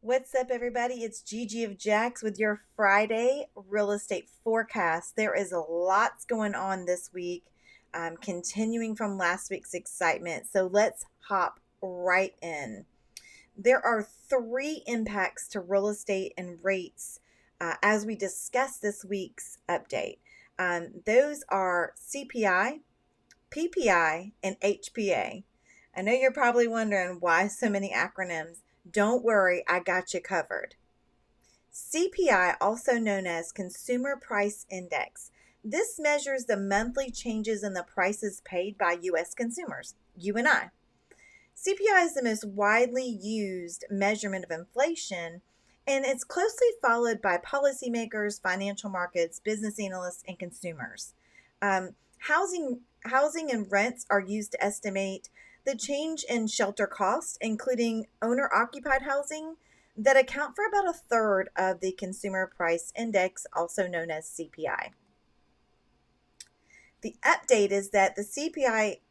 What's up, everybody? It's Gigi of Jax with your Friday real estate forecast. There is a lots going on this week, continuing from last week's excitement. So let's hop right in. There are three impacts to real estate and rates as we discuss this week's update. Those are CPI, PPI, and HPA. I know you're probably wondering why so many acronyms. Don't worry, I got you covered. CPI, also known as Consumer Price Index. This measures the monthly changes in the prices paid by U.S. consumers, you and I. CPI is the most widely used measurement of inflation, and it's closely followed by policymakers, financial markets, business analysts, and consumers. Housing and rents are used to estimate the change in shelter costs, including owner-occupied housing, that account for about a third of the Consumer Price Index, also known as CPI. The update is that the CPI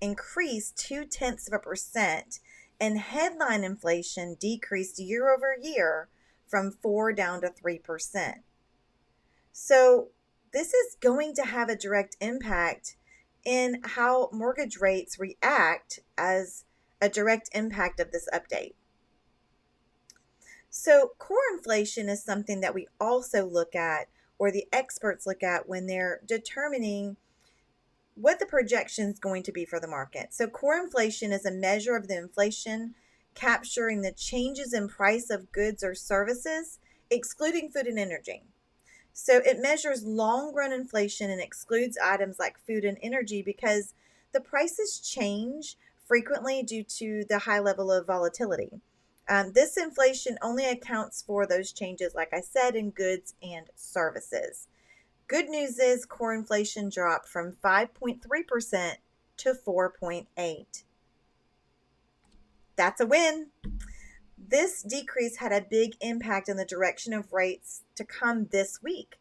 increased 0.2% and headline inflation decreased year over year from 4 down to 3%. So this is going to have a direct impact in how mortgage rates react as a direct impact of this update. So core inflation is something that we also look at, or the experts look at, when they're determining what the projection is going to be for the market. So core inflation is a measure of the inflation capturing the changes in price of goods or services, excluding food and energy. So it measures long run inflation and excludes items like food and energy because the prices change frequently due to the high level of volatility. This inflation only accounts for those changes, like I said, in goods and services. Good news is core inflation dropped from 5.3% to 4.8. That's a win. This decrease had a big impact on the direction of rates to come this week.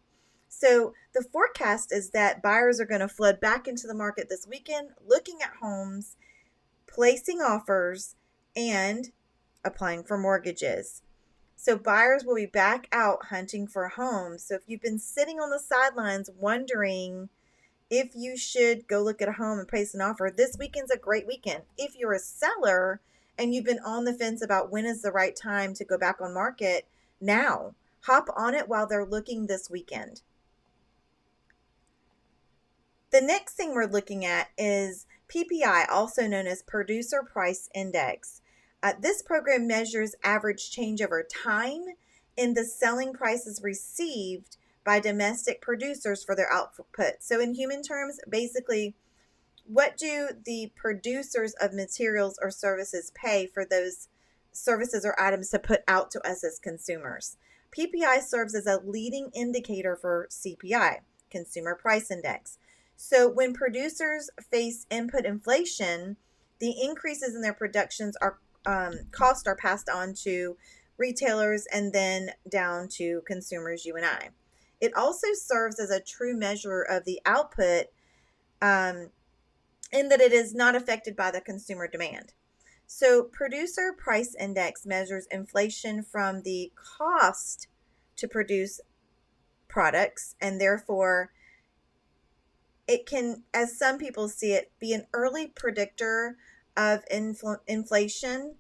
So the forecast is that buyers are going to flood back into the market this weekend, looking at homes, placing offers, and applying for mortgages. So buyers will be back out hunting for homes. So if you've been sitting on the sidelines wondering if you should go look at a home and place an offer, this weekend's a great weekend. If you're a seller and you've been on the fence about when is the right time to go back on market, now hop on it while they're looking this weekend. The next thing we're looking at is PPI, also known as Producer Price Index. This program measures average change over time in the selling prices received by domestic producers for their output. So in human terms, basically, what do the producers of materials or services pay for those services or items to put out to us as consumers? PPI serves as a leading indicator for CPI, Consumer Price Index. So when producers face input inflation, the increases in their productions are costs are passed on to retailers and then down to consumers, you and I. It also serves as a true measure of the output in that it is not affected by the consumer demand. So, Producer Price Index measures inflation from the cost to produce products, and therefore it can, as some people see it, be an early predictor of inflation,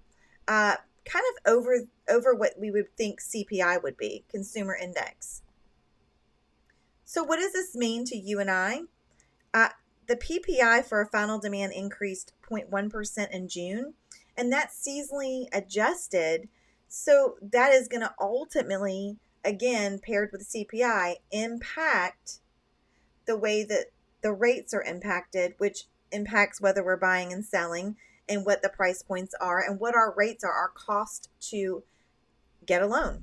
kind of over what we would think CPI would be, Consumer Index. So, what does this mean to you and I? The PPI for final demand increased 0.1% in June, and that's seasonally adjusted. So that is going to ultimately, again, paired with CPI, impact the way that the rates are impacted, which impacts whether we're buying and selling and what the price points are and what our rates are, our cost to get a loan.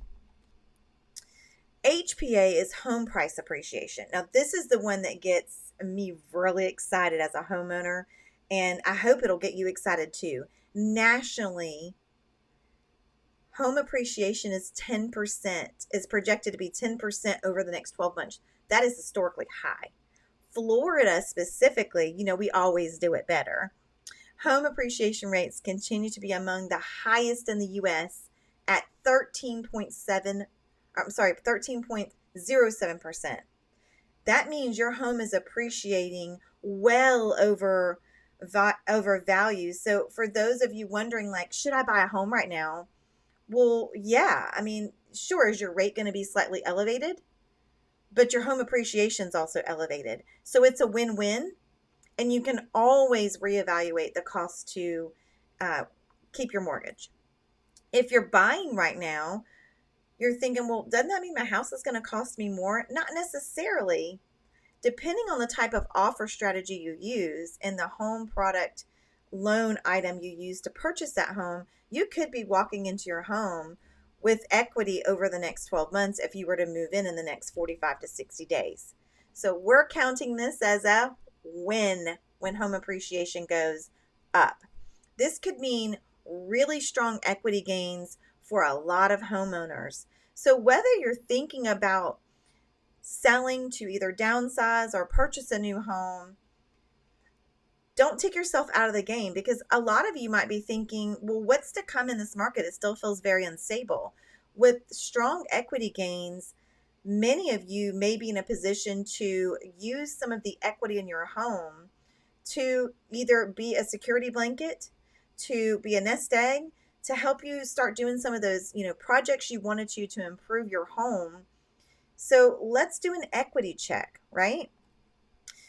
HPA is home price appreciation. Now, this is the one that gets me really excited as a homeowner, and I hope it'll get you excited too. Nationally, home appreciation is 10%, is projected to be 10% over the next 12 months. That is historically high. Florida specifically, we always do it better. Home appreciation rates continue to be among the highest in the U.S. at 13.07%. That means your home is appreciating well over value. So for those of you wondering, like, should I buy a home right now? Well, yeah. I mean, sure, is your rate going to be slightly elevated? But your home appreciation is also elevated. So it's a win-win, and you can always reevaluate the cost to uh, keep your mortgage. If you're buying right now, you're thinking, well, doesn't that mean my house is going to cost me more? Not necessarily. Depending on the type of offer strategy you use and the home product loan item you use to purchase that home, you could be walking into your home with equity over the next 12 months if you were to move in the next 45 to 60 days. So we're counting this as a win when home appreciation goes up. This could mean really strong equity gains for a lot of homeowners. So whether you're thinking about selling to either downsize or purchase a new home, don't take yourself out of the game, because a lot of you might be thinking, well, what's to come in this market? It still feels very unstable. With strong equity gains, many of you may be in a position to use some of the equity in your home to either be a security blanket, to be a nest egg, to help you start doing some of those, projects you wanted to improve your home. So let's do an equity check, right?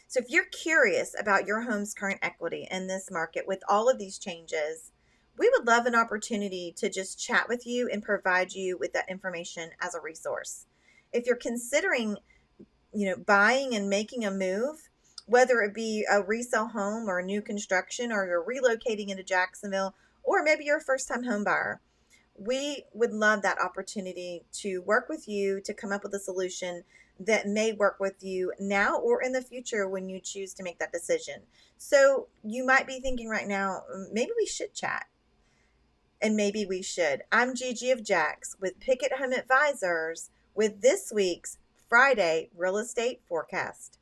So if you're curious about your home's current equity in this market with all of these changes, we would love an opportunity to just chat with you and provide you with that information as a resource. If you're considering, buying and making a move, whether it be a resale home or a new construction, or you're relocating into Jacksonville, or maybe you're a first-time home buyer, we would love that opportunity to work with you to come up with a solution that may work with you now or in the future when you choose to make that decision. So you might be thinking right now, maybe we should chat. And maybe we should. I'm Gigi of Jax with Pickett Home Advisors with this week's Friday Real Estate Forecast.